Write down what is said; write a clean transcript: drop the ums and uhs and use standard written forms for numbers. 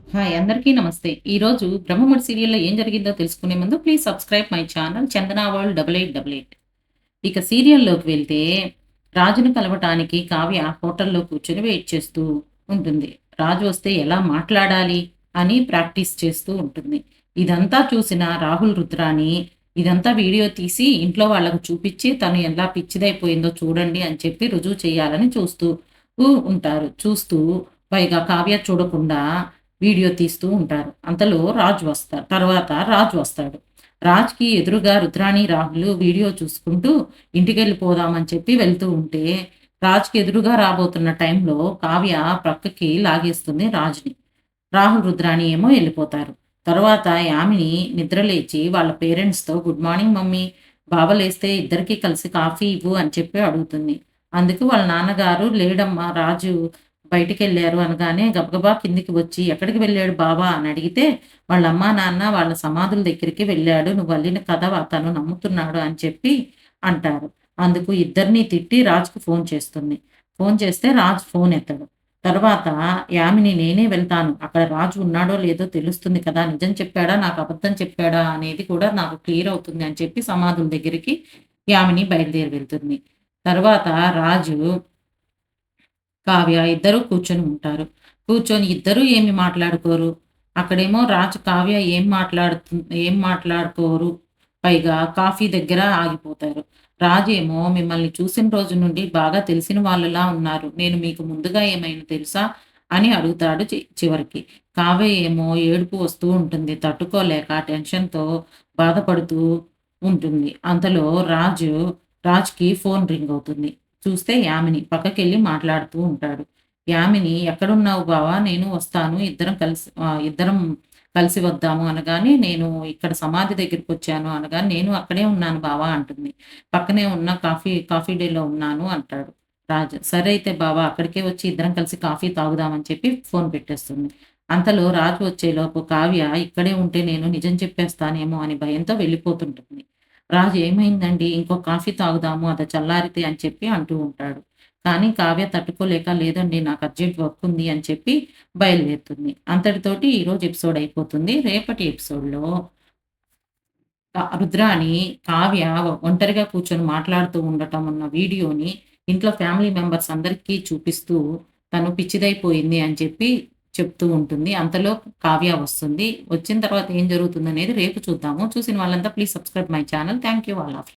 Hi అందరికీ నమస్తే. ఈరోజు 'బ్రహ్మముడి' సీరియల్‌లో ఏం జరిగిందో తెలుసుకునే ముందు please subscribe my channel 'Chandana world 8888'. ఇక సీరియల్‌లోకి వెళ్తే రాజుని కలవటానికి కావ్య హోటల్‌లో కూర్చొని వెయిట్ చేస్తూ ఉంటుంది. రాజు వస్తే ఎలా మాట్లాడాలి అని ప్రాక్టీస్ చేస్తూ ఉంటుంది. ఇదంతా చూసిన రాహుల్ రుద్రాని ఇదంతా వీడియో తీసి ఇంట్లో వాళ్ళకు చూపిచ్చి తను ఎలా పిచ్చిదైపోయిందో చూడండి అని చెప్పి రుజువు చేయాలని చూస్తూ ఉంటారు. చూస్తూ పైగా కావ్య చూడకుండా వీడియో తీస్తూ ఉంటారు. అంతలో రాజు వస్తాడు. రాజ్‌కి ఎదురుగా రుద్రాణి, రాహుల్ వీడియో చూసుకుంటూ ఇంటికెళ్ళిపోదామని చెప్పి వెళ్తూ ఉంటే, రాజ్‌కి ఎదురుగా రాబోతున్న టైంలో కావ్య ప్రక్కకి లాగేస్తుంది రాజ్‌ని. రాహుల్, రుద్రాణి ఏమో ఎళ్ళిపోతారు. తరువాత యామిని నిద్రలేచి వాళ్ళ పేరెంట్స్‌తో గుడ్ మార్నింగ్ మమ్మీ, బావ లేస్తే ఇద్దరికీ కలిసి కాఫీ ఇవ్వు అని చెప్పి అడుగుతుంది. అందుకు వాళ్ళ నాన్నగారు లేడమ్మా రాజు బయటికెళ్లారు అనగానే గబగబా కిందికి వచ్చి ఎక్కడికి వెళ్ళాడు బావ అని అడిగితే, వాళ్ళ అమ్మా, నాన్న వాళ్ళ సమాధుల దగ్గరికి వెళ్ళాడు. నువ్వు అల్లిన కథ తను నమ్ముతున్నాడు అని చెప్పి అంటారు. అందుకు ఇద్దరిని తిట్టి రాజుకి ఫోన్ చేస్తుంది. ఫోన్ చేస్తే రాజు ఫోన్ ఎత్తడు. తర్వాత యామిని నేనే వెళ్తాను. అక్కడ రాజు ఉన్నాడో లేదో తెలుస్తుంది కదా! నిజం చెప్పాడా? నాకు అబద్ధం చెప్పాడా? అనేది కూడా నాకు క్లియర్ అవుతుంది అని చెప్పి సమాధుల దగ్గరికి యామిని బయలుదేరి వెళ్తుంది. తర్వాత రాజు కావ్య ఇద్దరూ కూర్చొని ఉంటారు. కూర్చొని ఇద్దరూ ఏమి మాట్లాడుకోరు. అక్కడేమో రాజు, కావ్య ఏం మాట్లాడుకోరు. పైగా కాఫీ దగ్గర ఆగిపోతారు. రాజేమో మిమ్మల్ని చూసిన రోజు నుండి బాగా తెలిసిన వాళ్ళలా ఉన్నారు. నేను మీకు ముందుగా ఏమైనా తెలుసా? అని అడుగుతాడు చివరికి. కావ్య ఏమో ఏడుపు వస్తూ ఉంటుంది. తట్టుకోలేక టెన్షన్‌తో బాధపడుతూ ఉంటుంది. అంతలో రాజ్‌కి ఫోన్ రింగ్ అవుతుంది. చూస్తే యామిని. పక్కకెళ్ళి మాట్లాడుతూ ఉంటాడు. యామిని "ఎక్కడున్నావు బావ? నేను వస్తాను. ఇద్దరం కలిసి వద్దాము" అనగానే, "నేను ఇక్కడ సమాధి దగ్గరికొచ్చాను" అనగానే, "నేను అక్కడే ఉన్నాను బావ" అంటుంది. "పక్కనే ఉన్న కాఫీ డేలో ఉన్నాను" అంటాడు రాజు. "సరే అయితే బావ అక్కడికే వచ్చి ఇద్దరం కలిసి కాఫీ తాగుదాం" అని చెప్పి ఫోన్ పెట్టేస్తుంది. అంతలో రాజు వచ్చేలోపు కావ్య ఇక్కడే ఉంటే నేను నిజం చెప్పేస్తానేమో అని భయంతో వెళ్ళిపోతుంటుంది. రాజు "ఏమైందండి? ఇంకో కాఫీ తాగుదాము అది చల్లారితే" అని చెప్పి అంటూ ఉంటాడు. కానీ కావ్య తట్టుకోలేక "లేదండి నాకు అర్జెంట్ వర్క్ ఉంది" అని చెప్పి బయలుదేరుతుంది. అంతటితోటి ఈరోజు ఎపిసోడ్ అయిపోతుంది. రేపటి ఎపిసోడ్‌లో రుద్రాని కావ్య ఒంటరిగా కూర్చొని మాట్లాడుతూ ఉండటం ఉన్న వీడియోని ఇంట్లో ఫ్యామిలీ మెంబర్స్ అందరికీ చూపిస్తూ తను పిచ్చిదైపోయింది అని చెప్పి చెప్తూ ఉంటుంది. అంతలో కావ్య వస్తుంది. వచ్చిన తర్వాత ఏం జరుగుతుందనేది రేపు చూద్దాము. చూసిన వాళ్ళంతా please subscribe my channel. Thank you all of you.